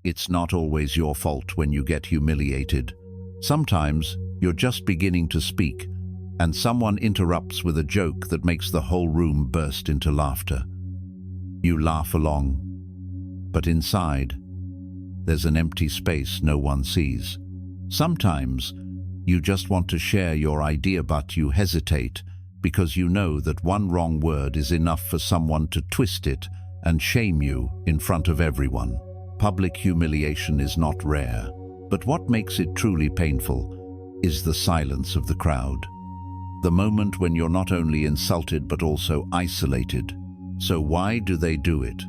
It's not always your fault when you get humiliated. Sometimes you're just beginning to speak, and someone interrupts with a joke that makes the whole room burst into laughter. You laugh along, but inside, there's an empty space no one sees. Sometimes you just want to share your idea, but you hesitate because you know that one wrong word is enough for someone to twist it and shame you in front of everyone. Public humiliation is not rare, but what makes it truly painful is the silence of the crowd. The moment when you're not only insulted but also isolated. So why do they do it?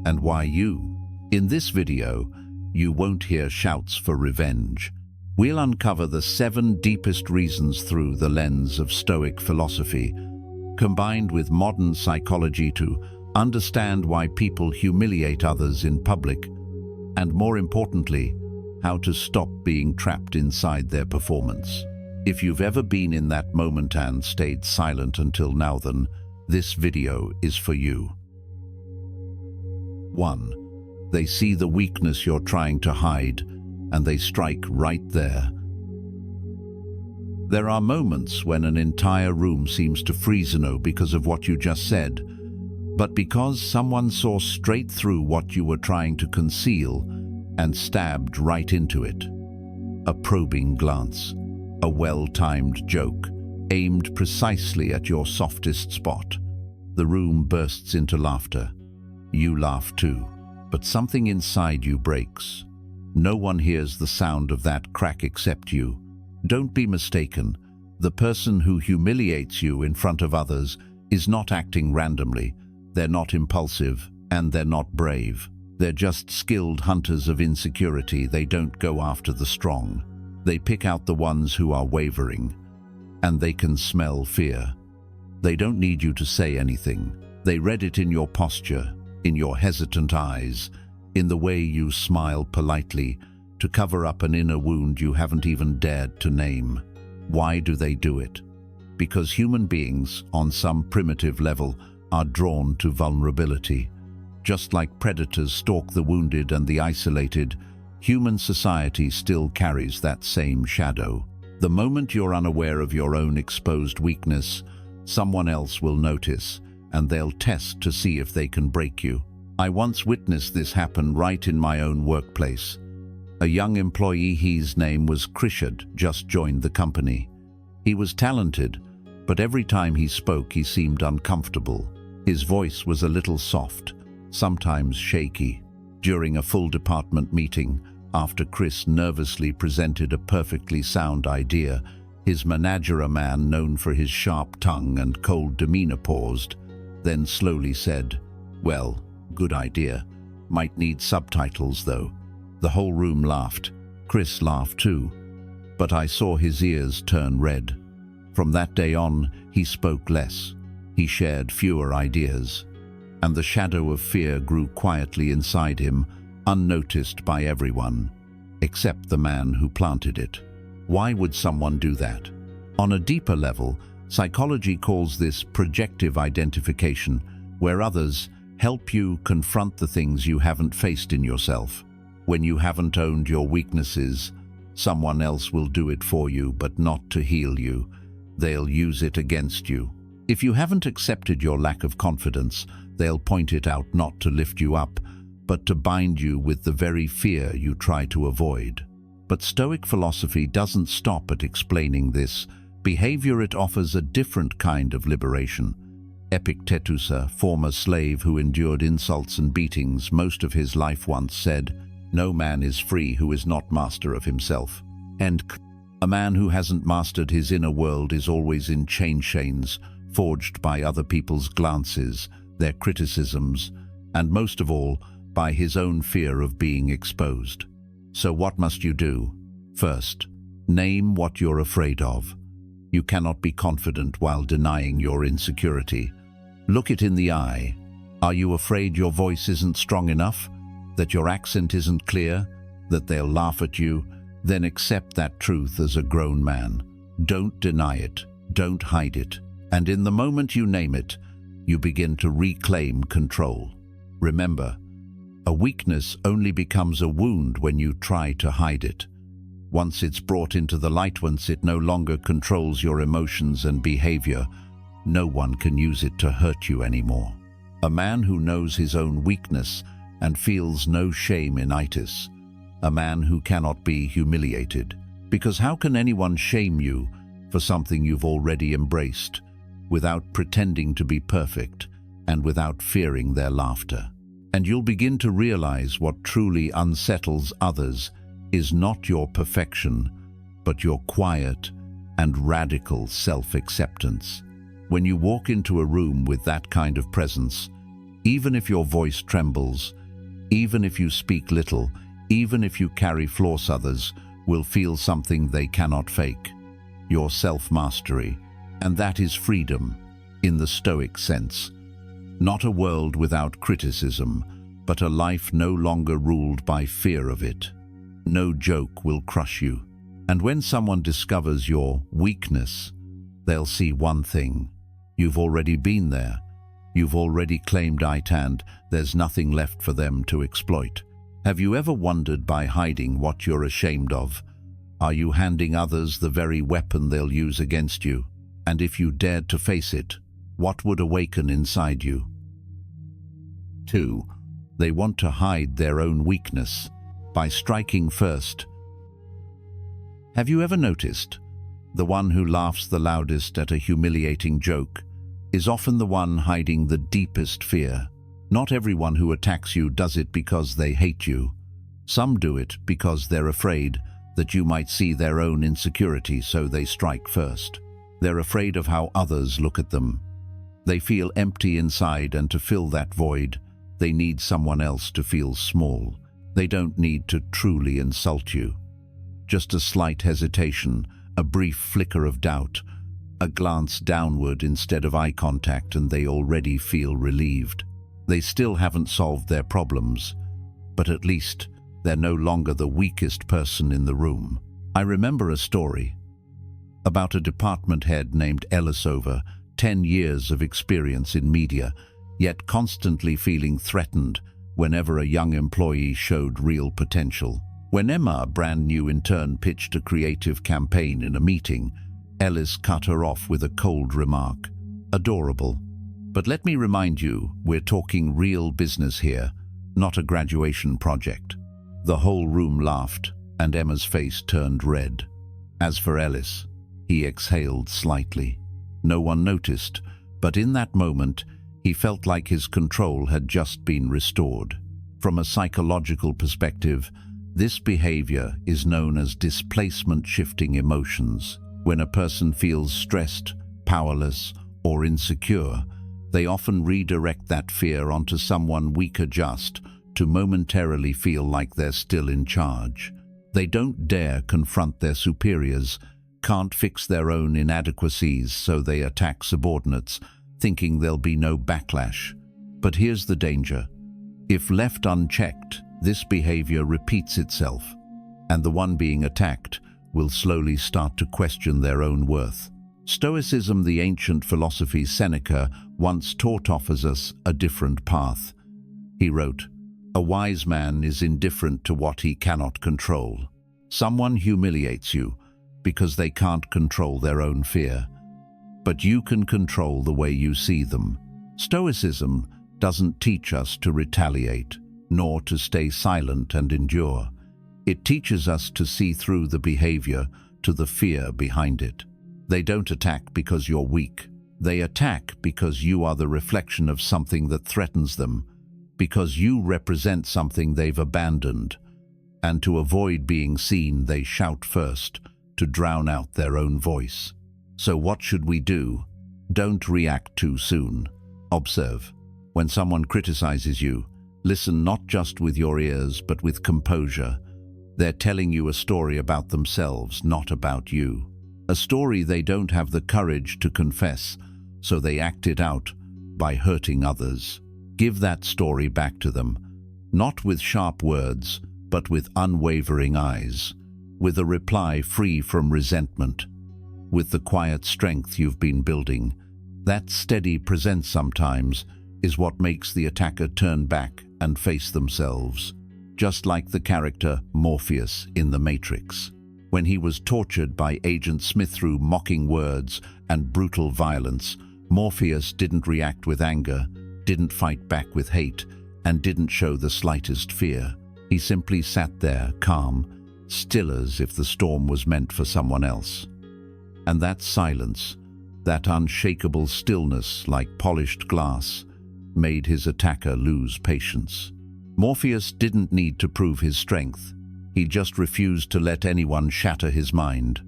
And why you? In this video, you won't hear shouts for revenge. We'll uncover the 7 deepest reasons through the lens of Stoic philosophy, combined with modern psychology to understand why people humiliate others in public, and more importantly, how to stop being trapped inside their performance. If you've ever been in that moment and stayed silent until now, then this video is for you. 1. They see the weakness you're trying to hide, and they strike right there. There are moments when an entire room seems to freeze because of what you just said, but because someone saw straight through what you were trying to conceal and stabbed right into it. A probing glance, a well-timed joke, aimed precisely at your softest spot. The room bursts into laughter. You laugh too, but something inside you breaks. No one hears the sound of that crack except you. Don't be mistaken. The person who humiliates you in front of others is not acting randomly. They're not impulsive, and they're not brave. They're just skilled hunters of insecurity. They don't go after the strong. They pick out the ones who are wavering, and they can smell fear. They don't need you to say anything. They read it in your posture, in your hesitant eyes, in the way you smile politely to cover up an inner wound you haven't even dared to name. Why do they do it? Because human beings, on some primitive level, are drawn to vulnerability. Just like predators stalk the wounded and the isolated, human society still carries that same shadow. The moment you're unaware of your own exposed weakness, someone else will notice, and they'll test to see if they can break you. I once witnessed this happen right in my own workplace. A young employee, his name was Krishad, just joined the company. He was talented, but every time he spoke he seemed uncomfortable. His voice was a little soft, sometimes shaky. During a full department meeting, after Chris nervously presented a perfectly sound idea, his manager, a man known for his sharp tongue and cold demeanor, paused, then slowly said, "Well, good idea. Might need subtitles though." The whole room laughed. Chris laughed too, but I saw his ears turn red. From that day on, he spoke less. He shared fewer ideas, and the shadow of fear grew quietly inside him, unnoticed by everyone, except the man who planted it. Why would someone do that? On a deeper level, psychology calls this projective identification, where others help you confront the things you haven't faced in yourself. When you haven't owned your weaknesses, someone else will do it for you, but not to heal you. They'll use it against you. If you haven't accepted your lack of confidence, they'll point it out not to lift you up, but to bind you with the very fear you try to avoid. But Stoic philosophy doesn't stop at explaining this behavior. It offers a different kind of liberation. Epictetus, a former slave who endured insults and beatings most of his life, once said, "No man is free who is not master of himself." And a man who hasn't mastered his inner world is always in chains forged by other people's glances, their criticisms, and most of all, by his own fear of being exposed. So what must you do? First, name what you're afraid of. You cannot be confident while denying your insecurity. Look it in the eye. Are you afraid your voice isn't strong enough? That your accent isn't clear? That they'll laugh at you? Then accept that truth as a grown man. Don't deny it. Don't hide it. And in the moment you name it, you begin to reclaim control. Remember, A weakness only becomes a wound when you try to hide it. Once it's brought into the light, once it no longer controls your emotions and behavior, no one can use it to hurt you anymore. A man who knows his own weakness and feels no shame in it. A man who cannot be humiliated. Because how can anyone shame you for something you've already embraced, without pretending to be perfect and without fearing their laughter? And you'll begin to realize what truly unsettles others is not your perfection, but your quiet and radical self-acceptance. When you walk into a room with that kind of presence, even if your voice trembles, even if you speak little, even if you carry flaws, others will feel something they cannot fake: your self-mastery. And that is freedom, in the Stoic sense. Not a world without criticism, but a life no longer ruled by fear of it. No joke will crush you. And when someone discovers your weakness, they'll see one thing: you've already been there. You've already claimed it, and there's nothing left for them to exploit. Have you ever wondered, by hiding what you're ashamed of, are you handing others the very weapon they'll use against you? And if you dared to face it, what would awaken inside you? 2. They want to hide their own weakness by striking first. Have you ever noticed the one who laughs the loudest at a humiliating joke is often the one hiding the deepest fear? Not everyone who attacks you does it because they hate you. Some do it because they're afraid that you might see their own insecurity, so they strike first. They're afraid of how others look at them. They feel empty inside, and to fill that void, they need someone else to feel small. They don't need to truly insult you. Just a slight hesitation, a brief flicker of doubt, a glance downward instead of eye contact, and they already feel relieved. They still haven't solved their problems, but at least they're no longer the weakest person in the room. I remember a story about a department head named Ellis, over 10 years of experience in media, yet constantly feeling threatened whenever a young employee showed real potential. When Emma, a brand new intern, pitched a creative campaign in a meeting, Ellis cut her off with a cold remark. Adorable. But let me remind you, we're talking real business here, not a graduation project. The whole room laughed, and Emma's face turned red. As for Ellis, he exhaled slightly. No one noticed, but in that moment, he felt like his control had just been restored. From a psychological perspective, this behavior is known as displacement shifting emotions. When a person feels stressed, powerless, or insecure, they often redirect that fear onto someone weaker, just to momentarily feel like they're still in charge. They don't dare confront their superiors, can't fix their own inadequacies, so they attack subordinates, thinking there'll be no backlash. But here's the danger. If left unchecked, this behavior repeats itself, and the one being attacked will slowly start to question their own worth. Stoicism, the ancient philosophy Seneca once taught, offers us a different path. He wrote, "A wise man is indifferent to what he cannot control." Someone humiliates you because they can't control their own fear, but you can control the way you see them. Stoicism doesn't teach us to retaliate, nor to stay silent and endure. It teaches us to see through the behavior to the fear behind it. They don't attack because you're weak. They attack because you are the reflection of something that threatens them, because you represent something they've abandoned. And to avoid being seen, they shout first, to drown out their own voice. So what should we do? Don't react too soon. Observe. When someone criticizes you, listen not just with your ears, but with composure. They're telling you a story about themselves, not about you. A story they don't have the courage to confess, so they act it out by hurting others. Give that story back to them, not with sharp words, but with unwavering eyes, with a reply free from resentment, with the quiet strength you've been building. That steady presence sometimes is what makes the attacker turn back and face themselves, just like the character Morpheus in The Matrix. When he was tortured by Agent Smith through mocking words and brutal violence, Morpheus didn't react with anger, didn't fight back with hate, and didn't show the slightest fear. He simply sat there, calm, still as if the storm was meant for someone else. And that silence, that unshakable stillness like polished glass, made his attacker lose patience. Morpheus didn't need to prove his strength. He just refused to let anyone shatter his mind.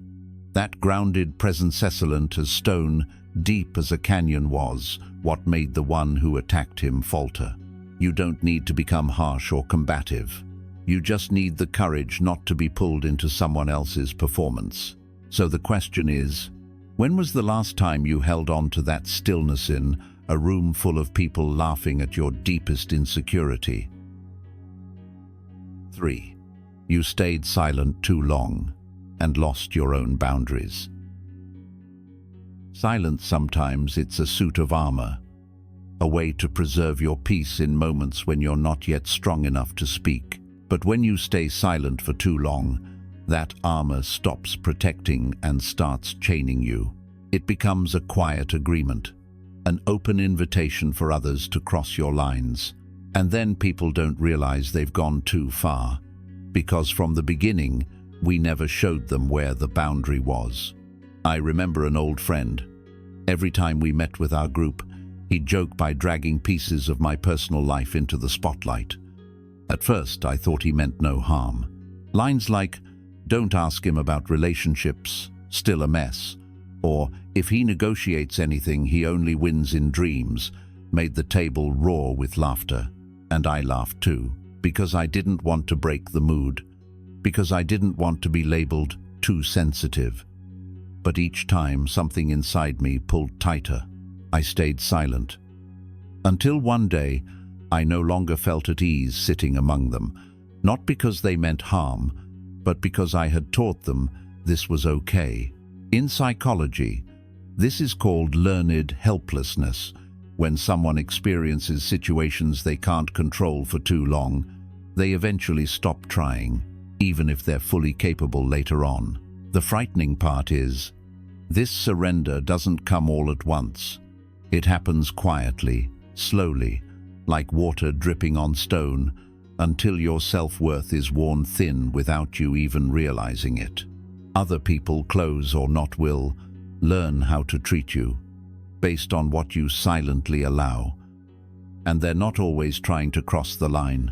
That grounded presence, excellent as stone, deep as a canyon, was what made the one who attacked him falter. You don't need to become harsh or combative. You just need the courage not to be pulled into someone else's performance. So the question is, when was the last time you held on to that stillness in a room full of people laughing at your deepest insecurity? 3. You stayed silent too long and lost your own boundaries. Silence, sometimes it's a suit of armor, a way to preserve your peace in moments when you're not yet strong enough to speak. But when you stay silent for too long, that armor stops protecting and starts chaining you. It becomes a quiet agreement, an open invitation for others to cross your lines. And then people don't realize they've gone too far, because from the beginning, we never showed them where the boundary was. I remember an old friend. Every time we met with our group, he'd joke by dragging pieces of my personal life into the spotlight. At first, I thought he meant no harm. Lines like, "Don't ask him about relationships, still a mess," or "If he negotiates anything, he only wins in dreams," made the table roar with laughter. And I laughed too, because I didn't want to break the mood, because I didn't want to be labeled too sensitive. But each time, something inside me pulled tighter. I stayed silent. Until one day, I no longer felt at ease sitting among them, not because they meant harm, but because I had taught them this was okay. In psychology, this is called learned helplessness. When someone experiences situations they can't control for too long, they eventually stop trying, even if they're fully capable later on. The frightening part is, this surrender doesn't come all at once. It happens quietly, slowly, like water dripping on stone, until your self-worth is worn thin without you even realizing it. Other people, close or not, will learn how to treat you based on what you silently allow. And they're not always trying to cross the line.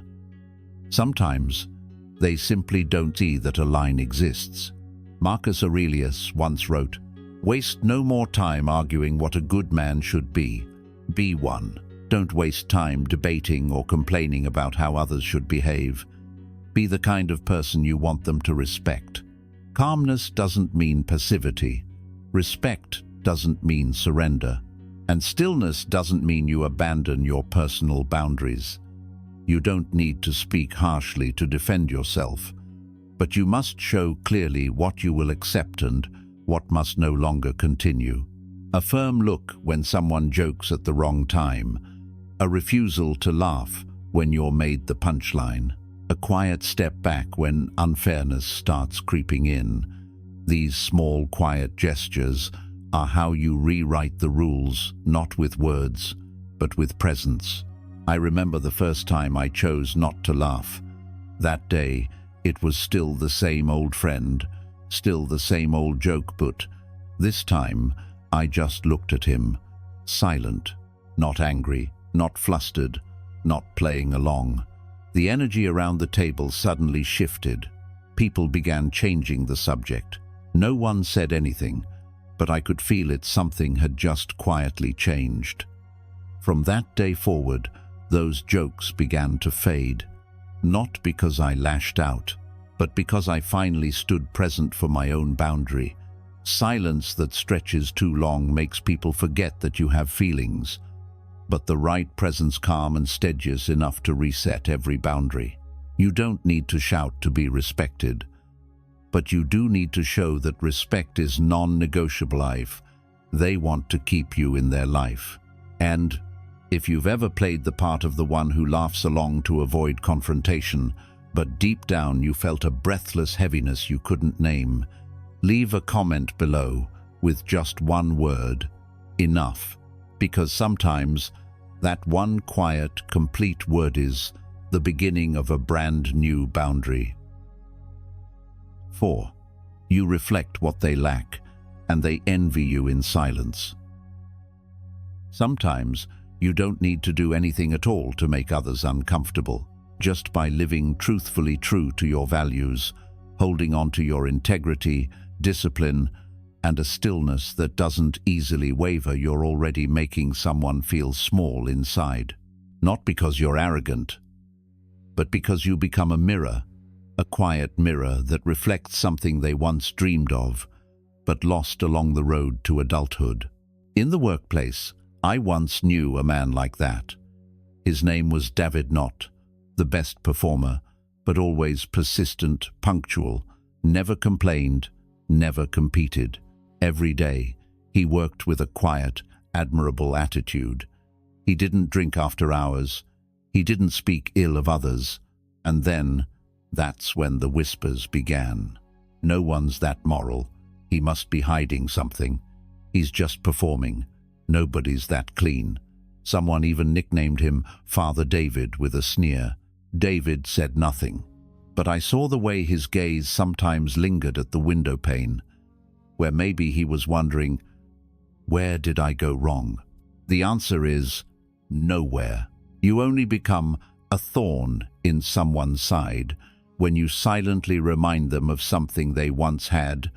Sometimes they simply don't see that a line exists. Marcus Aurelius once wrote, "Waste no more time arguing what a good man should be. Be one. Don't waste time debating or complaining about how others should behave. Be the kind of person you want them to respect." Calmness doesn't mean passivity. Respect doesn't mean surrender. And stillness doesn't mean you abandon your personal boundaries. You don't need to speak harshly to defend yourself, but you must show clearly what you will accept and what must no longer continue. A firm look when someone jokes at the wrong time, a refusal to laugh when you're made the punchline, a quiet step back when unfairness starts creeping in. These small, quiet gestures are how you rewrite the rules, not with words, but with presence. I remember the first time I chose not to laugh. That day, it was still the same old friend, still the same old joke, but this time, I just looked at him, silent, not angry, not flustered, not playing along. The energy around the table suddenly shifted. People began changing the subject. No one said anything, but I could feel it. Something had just quietly changed. From that day forward, those jokes began to fade, not because I lashed out, but because I finally stood present for my own boundary. Silence that stretches too long makes people forget that you have feelings, but the right presence, calm and steadies enough to reset every boundary. You don't need to shout to be respected, but you do need to show that respect is non-negotiable. Life. They want to keep you in their life. And If you've ever played the part of the one who laughs along to avoid confrontation, but deep down you felt a breathless heaviness you couldn't name, leave a comment below with just one word, enough, because sometimes that one quiet, complete word is the beginning of a brand new boundary. 4. You reflect what they lack, and they envy you in silence. Sometimes you don't need to do anything at all to make others uncomfortable. Just by living truthfully true to your values, holding on to your integrity, discipline, and a stillness that doesn't easily waver, you're already making someone feel small inside. Not because you're arrogant, but because you become a mirror, a quiet mirror that reflects something they once dreamed of, but lost along the road to adulthood. In the workplace, I once knew a man like that. His name was David Knott, the best performer, but always persistent, punctual, never complained, never competed. Every day, he worked with a quiet, admirable attitude. He didn't drink after hours. He didn't speak ill of others. And then, that's when the whispers began. No one's that moral. He must be hiding something. He's just performing. Nobody's that clean. Someone even nicknamed him Father David with a sneer. David said nothing, but I saw the way his gaze sometimes lingered at the window pane, where maybe he was wondering, where did I go wrong? The answer is nowhere. You only become a thorn in someone's side when you silently remind them of something they once had,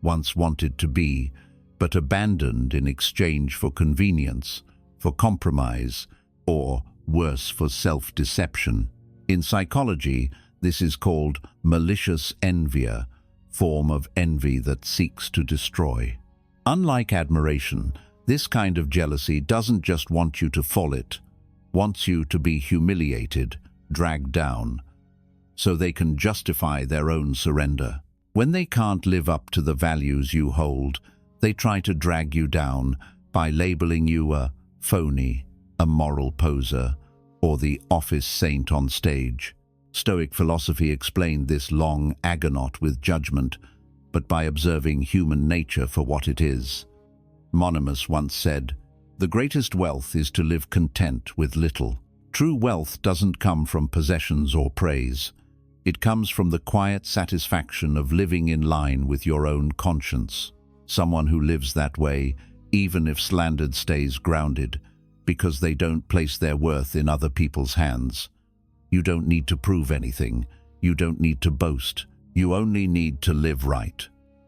once wanted to be, but abandoned in exchange for convenience, for compromise, or worse, for self-deception. In psychology, this is called malicious envy, a form of envy that seeks to destroy. Unlike admiration, this kind of jealousy doesn't just want you to fall, it wants you to be humiliated, dragged down, so they can justify their own surrender. When they can't live up to the values you hold, they try to drag you down by labeling you a phony, a moral poser, or the office saint on stage. Stoic philosophy explained this long agonot with judgment, but by observing human nature for what it is. Monimus once said, "The greatest wealth is to live content with little." True wealth doesn't come from possessions or praise. It comes from the quiet satisfaction of living in line with your own conscience. Someone who lives that way, even if slandered, stays grounded, because they don't place their worth in other people's hands. You don't need to prove anything. You don't need to boast. You only need to live right.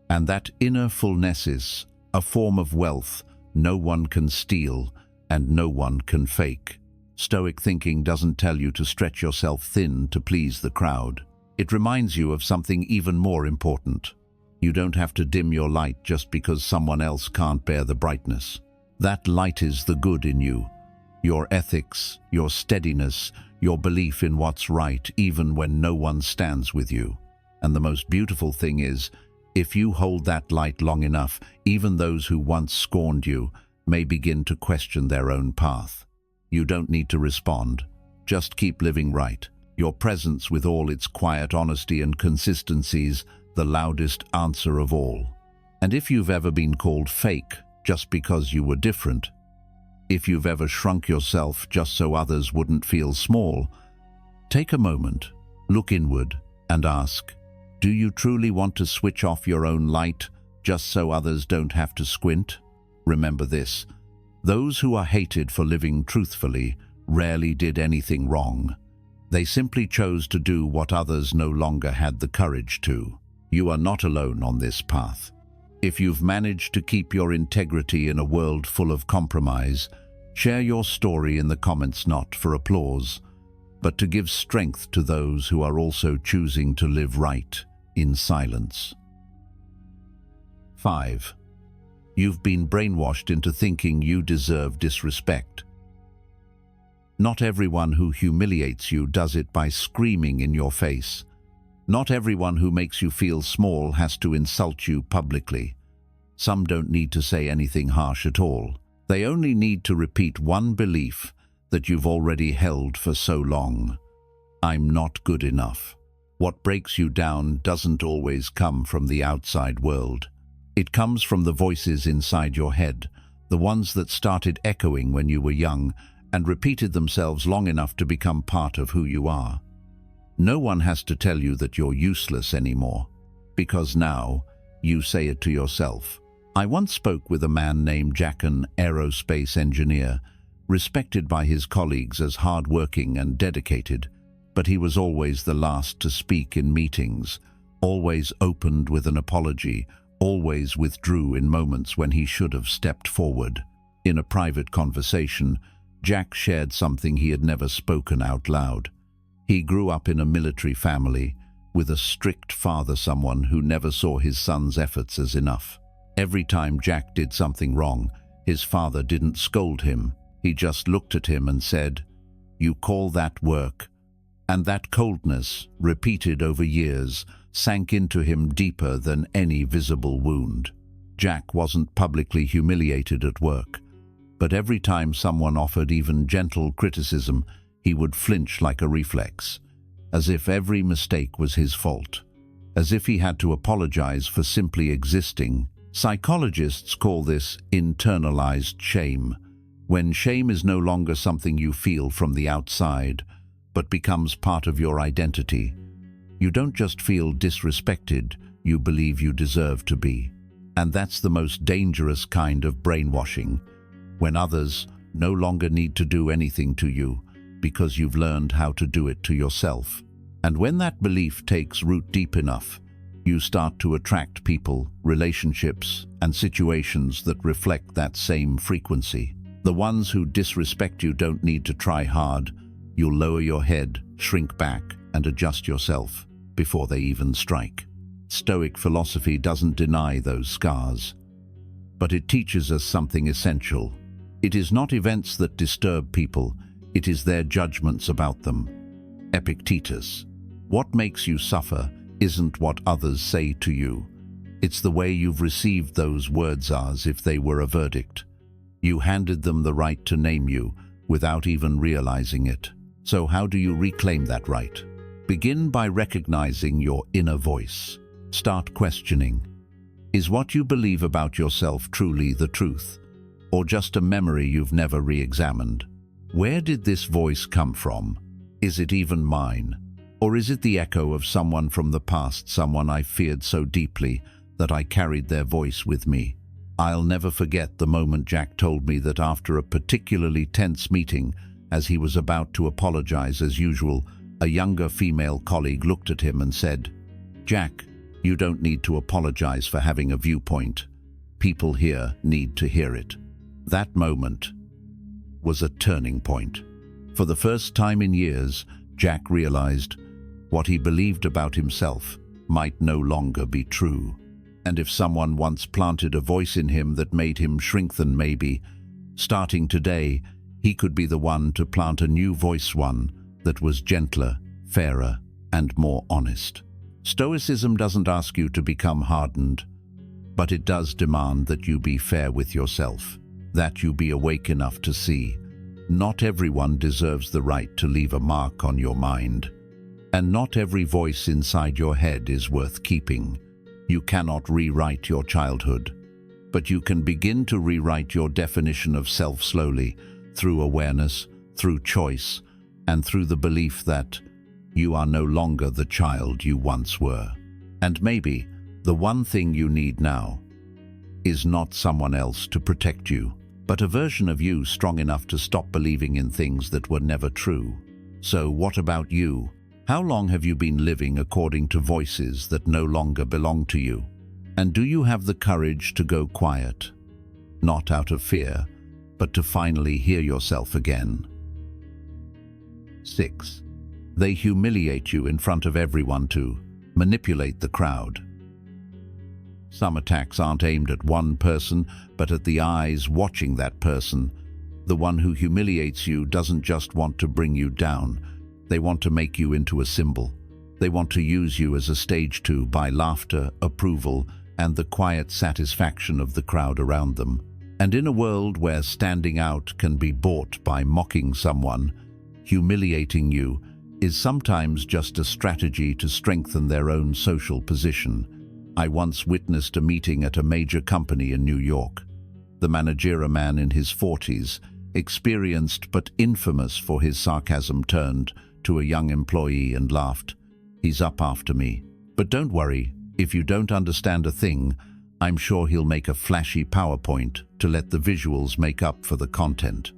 And that inner fullness is a form of wealth no one can steal and no one can fake. Stoic thinking doesn't tell you to stretch yourself thin to please the crowd. It reminds you of something even more important. You don't have to dim your light just because someone else can't bear the brightness. That light is the good in you, your ethics, your steadiness, your belief in what's right, even when no one stands with you. And the most beautiful thing is, if you hold that light long enough, even those who once scorned you may begin to question their own path. You don't need to respond. Just keep living right. Your presence, with all its quiet honesty and consistencies, the loudest answer of all. And if you've ever been called fake just because you were different, if you've ever shrunk yourself just so others wouldn't feel small, take a moment, look inward, and ask, do you truly want to switch off your own light just so others don't have to squint? Remember this, those who are hated for living truthfully rarely did anything wrong. They simply chose to do what others no longer had the courage to. You are not alone on this path. If you've managed to keep your integrity in a world full of compromise, share your story in the comments, not for applause, but to give strength to those who are also choosing to live right in silence. 5. You've been brainwashed into thinking you deserve disrespect. Not everyone who humiliates you does it by screaming in your face. Not everyone who makes you feel small has to insult you publicly. Some don't need to say anything harsh at all. They only need to repeat one belief that you've already held for so long. I'm not good enough. What breaks you down doesn't always come from the outside world. It comes from the voices inside your head, the ones that started echoing when you were young and repeated themselves long enough to become part of who you are. No one has to tell you that you're useless anymore, because now you say it to yourself. I once spoke with a man named Jack, an aerospace engineer, respected by his colleagues as hardworking and dedicated, but he was always the last to speak in meetings, always opened with an apology, always withdrew in moments when he should have stepped forward. In a private conversation, Jack shared something he had never spoken out loud. He grew up in a military family, with a strict father, someone who never saw his son's efforts as enough. Every time Jack did something wrong, his father didn't scold him. He just looked at him and said, "You call that work?" And that coldness, repeated over years, sank into him deeper than any visible wound. Jack wasn't publicly humiliated at work, but every time someone offered even gentle criticism, he would flinch like a reflex, as if every mistake was his fault, as if he had to apologize for simply existing. Psychologists call this internalized shame, when shame is no longer something you feel from the outside, but becomes part of your identity. You don't just feel disrespected, you believe you deserve to be. And that's the most dangerous kind of brainwashing, when others no longer need to do anything to you because you've learned how to do it to yourself. And when that belief takes root deep enough, you start to attract people, relationships, and situations that reflect that same frequency. The ones who disrespect you don't need to try hard. You'll lower your head, shrink back, and adjust yourself before they even strike. Stoic philosophy doesn't deny those scars, but it teaches us something essential. It is not events that disturb people, it is their judgments about them. Epictetus: what makes you suffer isn't what others say to you. It's the way you've received those words as if they were a verdict. You handed them the right to name you without even realizing it. So how do you reclaim that right? Begin by recognizing your inner voice. Start questioning. Is what you believe about yourself truly the truth, or just a memory you've never re-examined? Where did this voice come from? Is it even mine? Or is it the echo of someone from the past, someone I feared so deeply that I carried their voice with me? I'll never forget the moment Jack told me that after a particularly tense meeting, as he was about to apologize as usual, a younger female colleague looked at him and said, "Jack, you don't need to apologize for having a viewpoint. People here need to hear it." That moment was a turning point. For the first time in years, Jack realized what he believed about himself might no longer be true. And if someone once planted a voice in him that made him shrink, then maybe, starting today, he could be the one to plant a new voice, one that was gentler, fairer, and more honest. Stoicism doesn't ask you to become hardened, but it does demand that you be fair with yourself, that you be awake enough to see not everyone deserves the right to leave a mark on your mind, and not every voice inside your head is worth keeping. You cannot rewrite your childhood, but you can begin to rewrite your definition of self slowly, through awareness, through choice, and through the belief that you are no longer the child you once were. And maybe the one thing you need now is not someone else to protect you, but a version of you strong enough to stop believing in things that were never true. So what about you? How long have you been living according to voices that no longer belong to you? And do you have the courage to go quiet? Not out of fear, but to finally hear yourself again. 6. They humiliate you in front of everyone to manipulate the crowd. Some attacks aren't aimed at one person, but at the eyes watching that person. The one who humiliates you doesn't just want to bring you down. They want to make you into a symbol. They want to use you as a stage to buy laughter, approval, and the quiet satisfaction of the crowd around them. And in a world where standing out can be bought by mocking someone, humiliating you is sometimes just a strategy to strengthen their own social position. I once witnessed a meeting at a major company in New York. The manager, a man in his 40s, experienced but infamous for his sarcasm, turned to a young employee and laughed. "He's up after me. But don't worry, if you don't understand a thing, I'm sure he'll make a flashy PowerPoint to let the visuals make up for the content."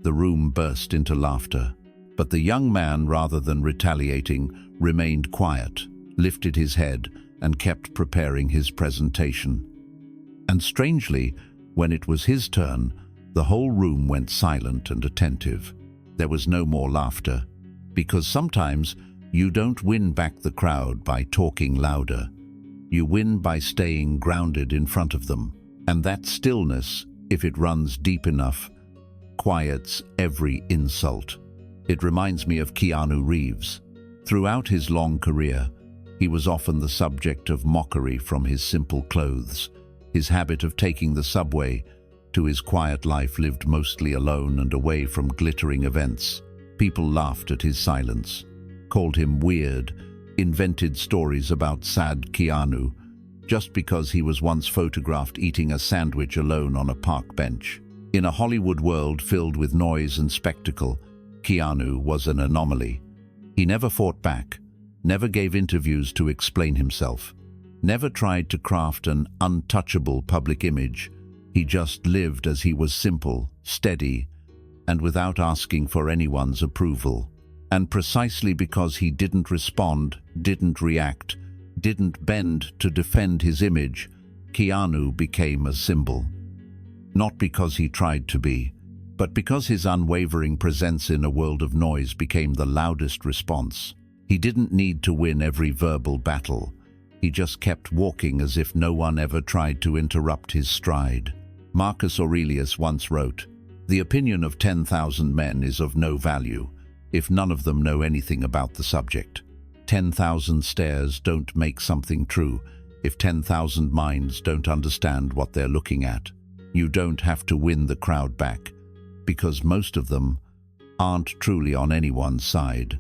The room burst into laughter, but the young man, rather than retaliating, remained quiet, lifted his head, and kept preparing his presentation. And strangely, when it was his turn, the whole room went silent and attentive. There was no more laughter, because sometimes you don't win back the crowd by talking louder. You win by staying grounded in front of them, and that stillness, if it runs deep enough, quiets every insult. It reminds me of Keanu Reeves. Throughout his long career, he was often the subject of mockery, from his simple clothes, his habit of taking the subway, to his quiet life lived mostly alone and away from glittering events. People laughed at his silence, called him weird, invented stories about sad Keanu, just because he was once photographed eating a sandwich alone on a park bench. In a Hollywood world filled with noise and spectacle, Keanu was an anomaly. He never fought back, never gave interviews to explain himself, never tried to craft an untouchable public image. He just lived as he was, simple, steady, and without asking for anyone's approval. And precisely because he didn't respond, didn't react, didn't bend to defend his image, Keanu became a symbol. Not because he tried to be, but because his unwavering presence in a world of noise became the loudest response. He didn't need to win every verbal battle. He just kept walking as if no one ever tried to interrupt his stride. Marcus Aurelius once wrote, "The opinion of 10,000 men is of no value if none of them know anything about the subject. 10,000 stares don't make something true if 10,000 minds don't understand what they're looking at." You don't have to win the crowd back, because most of them aren't truly on anyone's side.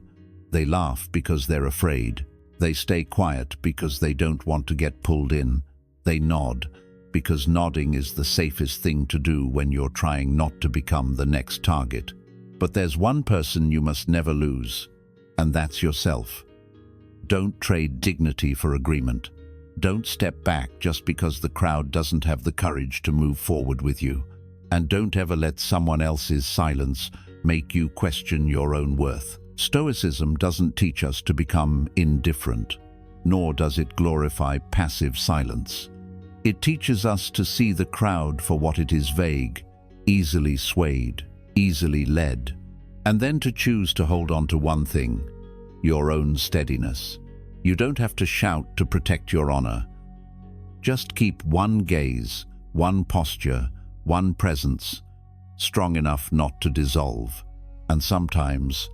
They laugh because they're afraid. They stay quiet because they don't want to get pulled in. They nod because nodding is the safest thing to do when you're trying not to become the next target. But there's one person you must never lose, and that's yourself. Don't trade dignity for agreement. Don't step back just because the crowd doesn't have the courage to move forward with you. And don't ever let someone else's silence make you question your own worth. Stoicism doesn't teach us to become indifferent, nor does it glorify passive silence. It teaches us to see the crowd for what it is: vague, easily swayed, easily led, and then to choose to hold on to one thing: your own steadiness. You don't have to shout to protect your honor. Just keep one gaze, one posture, one presence, strong enough not to dissolve. And sometimes,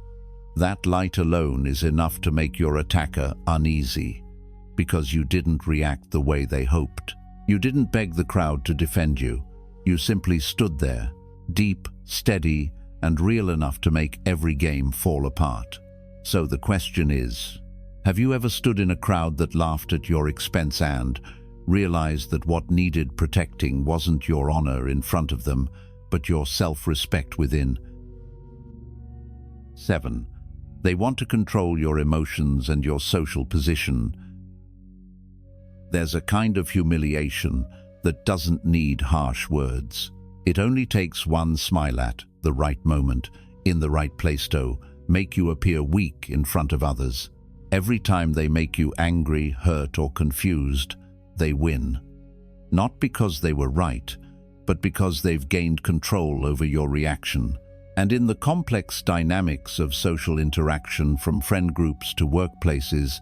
that light alone is enough to make your attacker uneasy, because you didn't react the way they hoped. You didn't beg the crowd to defend you. You simply stood there, deep, steady, and real enough to make every game fall apart. So the question is, have you ever stood in a crowd that laughed at your expense and realized that what needed protecting wasn't your honor in front of them, but your self-respect within? 7. They want to control your emotions and your social position. There's a kind of humiliation that doesn't need harsh words. It only takes one smile at the right moment, in the right place to make you appear weak in front of others. Every time they make you angry, hurt, or confused, they win. Not because they were right, but because they've gained control over your reaction. And in the complex dynamics of social interaction, from friend groups to workplaces,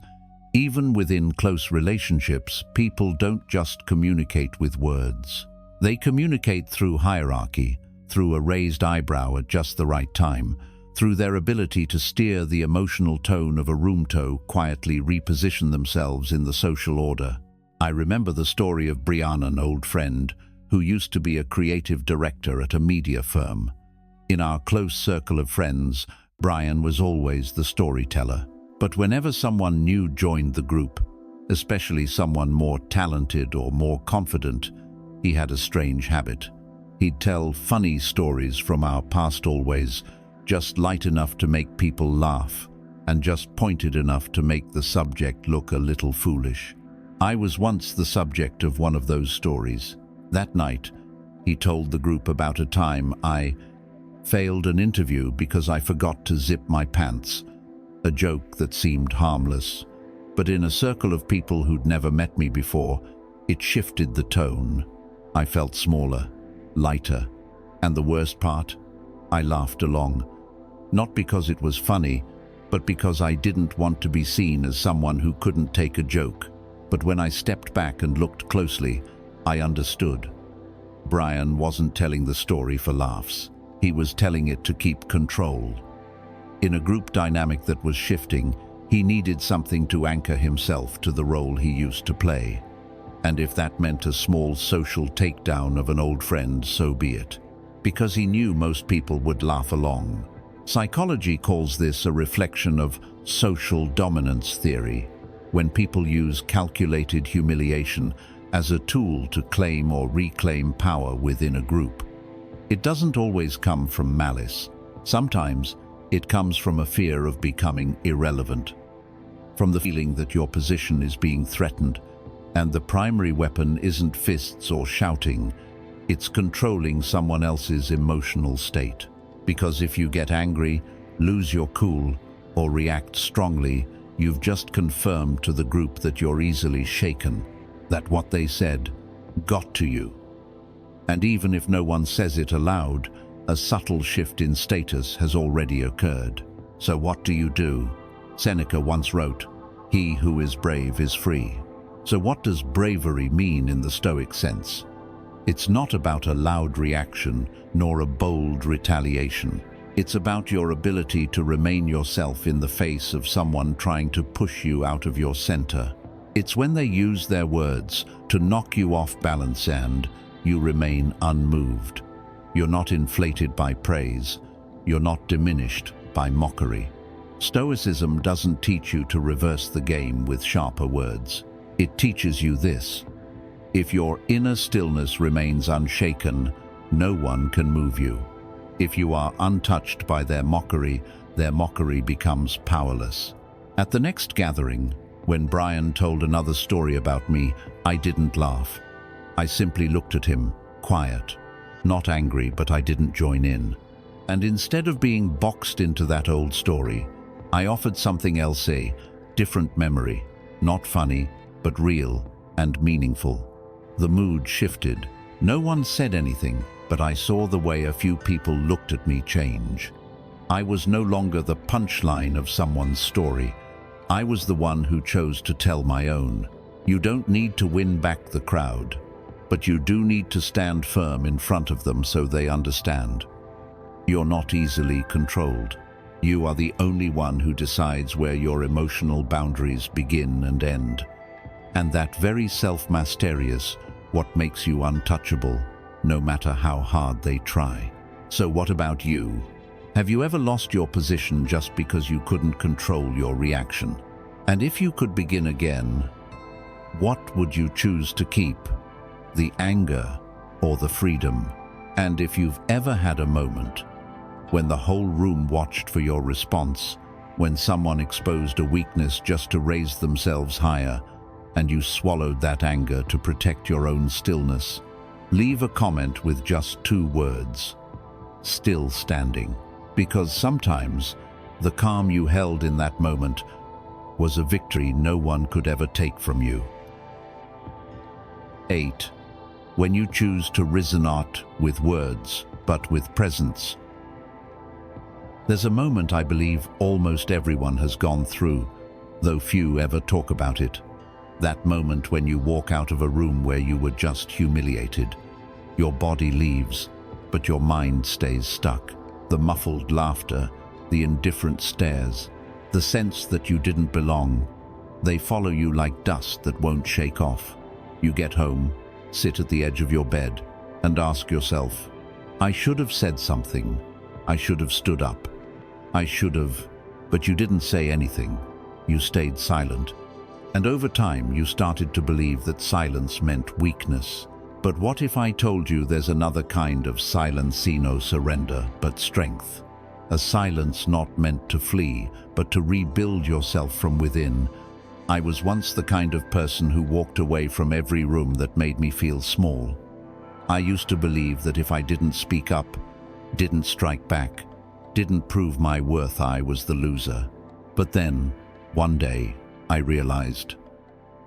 even within close relationships, people don't just communicate with words. They communicate through hierarchy, through a raised eyebrow at just the right time, through their ability to steer the emotional tone of a room to quietly reposition themselves in the social order. I remember the story of Brianna, an old friend, who used to be a creative director at a media firm. In our close circle of friends, Brian was always the storyteller. But whenever someone new joined the group, especially someone more talented or more confident, he had a strange habit. He'd tell funny stories from our past, always just light enough to make people laugh, and just pointed enough to make the subject look a little foolish. I was once the subject of one of those stories. That night, he told the group about a time I failed an interview because I forgot to zip my pants, a joke that seemed harmless. But in a circle of people who'd never met me before, it shifted the tone. I felt smaller, lighter, and the worst part, I laughed along. Not because it was funny, but because I didn't want to be seen as someone who couldn't take a joke. But when I stepped back and looked closely, I understood. Brian wasn't telling the story for laughs. He was telling it to keep control. In a group dynamic that was shifting, he needed something to anchor himself to the role he used to play. And if that meant a small social takedown of an old friend, so be it. Because he knew most people would laugh along. Psychology calls this a reflection of social dominance theory, when people use calculated humiliation as a tool to claim or reclaim power within a group. It doesn't always come from malice. Sometimes it comes from a fear of becoming irrelevant, from the feeling that your position is being threatened, and the primary weapon isn't fists or shouting, it's controlling someone else's emotional state. Because if you get angry, lose your cool, or react strongly, you've just confirmed to the group that you're easily shaken, that what they said got to you. And even if no one says it aloud, a subtle shift in status has already occurred. So what do? Seneca once wrote, "He who is brave is free." So what does bravery mean in the Stoic sense? It's not about a loud reaction, nor a bold retaliation. It's about your ability to remain yourself in the face of someone trying to push you out of your center. It's when they use their words to knock you off balance and you remain unmoved. You're not inflated by praise. You're not diminished by mockery. Stoicism doesn't teach you to reverse the game with sharper words. It teaches you this: if your inner stillness remains unshaken, no one can move you. If you are untouched by their mockery becomes powerless. At the next gathering, when Brian told another story about me, I didn't laugh. I simply looked at him, quiet, not angry, but I didn't join in. And instead of being boxed into that old story, I offered something else, a different memory, not funny, but real and meaningful. The mood shifted. No one said anything, but I saw the way a few people looked at me change. I was no longer the punchline of someone's story. I was the one who chose to tell my own. You don't need to win back the crowd, but you do need to stand firm in front of them so they understand. You're not easily controlled. You are the only one who decides where your emotional boundaries begin and end. And that very self-mastery is what makes you untouchable, no matter how hard they try. So what about you? Have you ever lost your position just because you couldn't control your reaction? And if you could begin again, what would you choose to keep? The anger or the freedom? And if you've ever had a moment when the whole room watched for your response, when someone exposed a weakness just to raise themselves higher, and you swallowed that anger to protect your own stillness, leave a comment with just 2 words: still standing. Because sometimes the calm you held in that moment was a victory no one could ever take from you. 8. When you choose to reason not with words, but with presence. There's a moment I believe almost everyone has gone through, though few ever talk about it. That moment when you walk out of a room where you were just humiliated. Your body leaves, but your mind stays stuck. The muffled laughter, the indifferent stares, the sense that you didn't belong, they follow you like dust that won't shake off. You get home, sit at the edge of your bed, and ask yourself, I should have said something. I should have stood up. I should have, but you didn't say anything. You stayed silent. And over time, you started to believe that silence meant weakness. But what if I told you there's another kind of silence, no surrender, but strength? A silence not meant to flee, but to rebuild yourself from within. I was once the kind of person who walked away from every room that made me feel small. I used to believe that if I didn't speak up, didn't strike back, didn't prove my worth, I was the loser. But then, one day, I realized,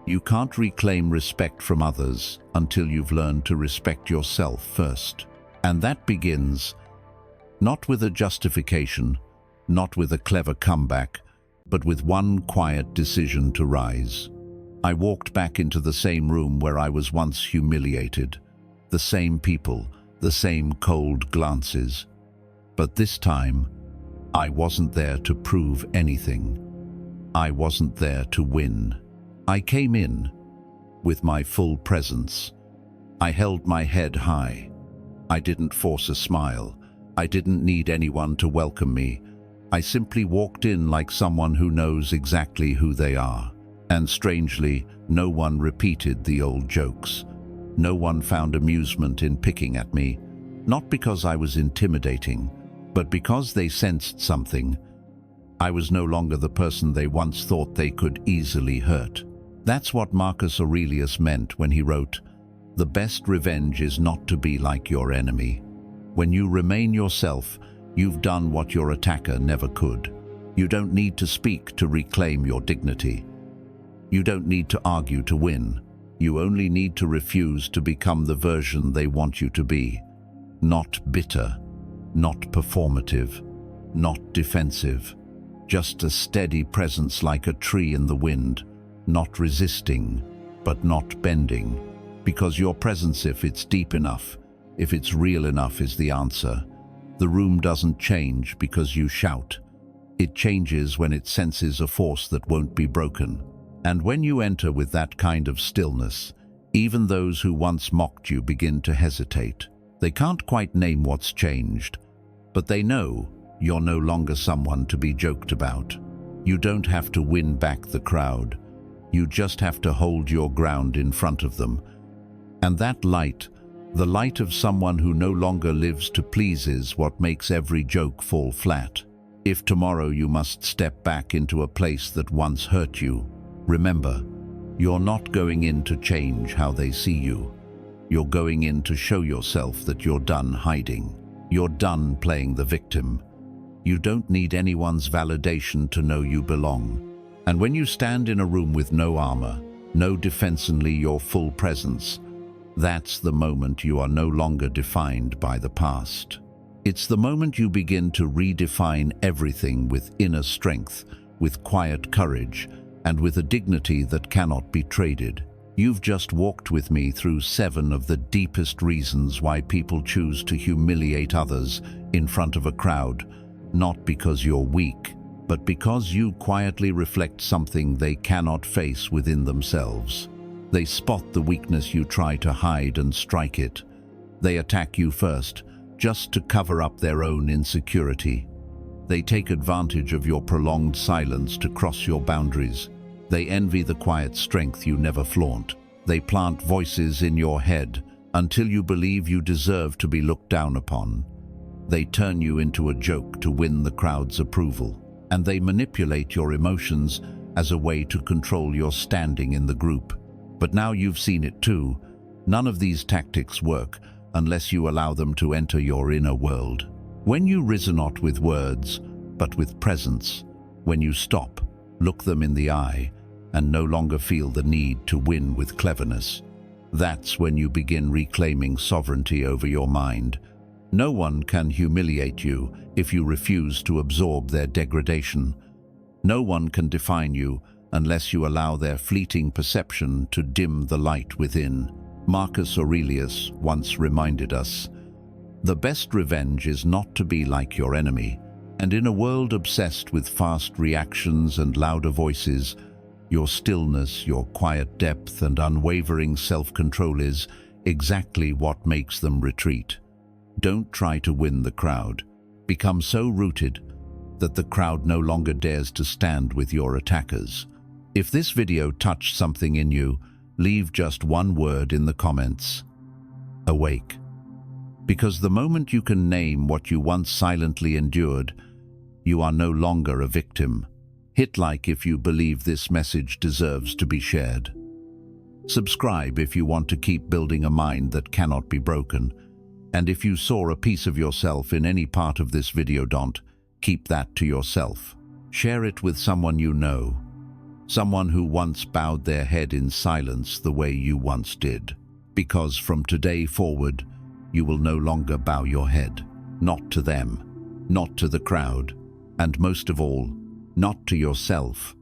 you can't reclaim respect from others until you've learned to respect yourself first. And that begins not with a justification, not with a clever comeback, but with one quiet decision to rise. I walked back into the same room where I was once humiliated, the same people, the same cold glances. But this time, I wasn't there to prove anything. I wasn't there to win. I came in with my full presence. I held my head high. I didn't force a smile. I didn't need anyone to welcome me. I simply walked in like someone who knows exactly who they are. And strangely, no one repeated the old jokes. No one found amusement in picking at me, not because I was intimidating, but because they sensed something. I was no longer the person they once thought they could easily hurt. That's what Marcus Aurelius meant when he wrote, "The best revenge is not to be like your enemy." When you remain yourself, you've done what your attacker never could. You don't need to speak to reclaim your dignity. You don't need to argue to win. You only need to refuse to become the version they want you to be. Not bitter, not performative, not defensive. Just a steady presence like a tree in the wind, not resisting, but not bending. Because your presence, if it's deep enough, if it's real enough, is the answer. The room doesn't change because you shout. It changes when it senses a force that won't be broken. And when you enter with that kind of stillness, even those who once mocked you begin to hesitate. They can't quite name what's changed, but they know you're no longer someone to be joked about. You don't have to win back the crowd. You just have to hold your ground in front of them. And that light, the light of someone who no longer lives to please, is what makes every joke fall flat. If tomorrow you must step back into a place that once hurt you, remember, you're not going in to change how they see you. You're going in to show yourself that you're done hiding. You're done playing the victim. You don't need anyone's validation to know you belong. And when you stand in a room with no armor, no defense, only your full presence, that's the moment you are no longer defined by the past. It's the moment you begin to redefine everything with inner strength, with quiet courage, and with a dignity that cannot be traded. You've just walked with me through 7 of the deepest reasons why people choose to humiliate others in front of a crowd, not because you're weak, but because you quietly reflect something they cannot face within themselves. They spot the weakness you try to hide and strike it. They attack you first, just to cover up their own insecurity. They take advantage of your prolonged silence to cross your boundaries. They envy the quiet strength you never flaunt. They plant voices in your head until you believe you deserve to be looked down upon. They turn you into a joke to win the crowd's approval. And they manipulate your emotions as a way to control your standing in the group. But now you've seen it too. None of these tactics work unless you allow them to enter your inner world. When you reason not with words, but with presence, when you stop, look them in the eye, and no longer feel the need to win with cleverness, that's when you begin reclaiming sovereignty over your mind. No one can humiliate you if you refuse to absorb their degradation. No one can define you unless you allow their fleeting perception to dim the light within. Marcus Aurelius once reminded us, "The best revenge is not to be like your enemy." And in a world obsessed with fast reactions and louder voices, your stillness, your quiet depth and unwavering self-control is exactly what makes them retreat. Don't try to win the crowd. Become so rooted that the crowd no longer dares to stand with your attackers. If this video touched something in you, leave just one word in the comments: awake. Because the moment you can name what you once silently endured, you are no longer a victim. Hit like if you believe this message deserves to be shared. Subscribe if you want to keep building a mind that cannot be broken. And if you saw a piece of yourself in any part of this video, don't keep that to yourself. Share it with someone you know, someone who once bowed their head in silence the way you once did. Because from today forward, you will no longer bow your head, not to them, not to the crowd, and most of all, not to yourself.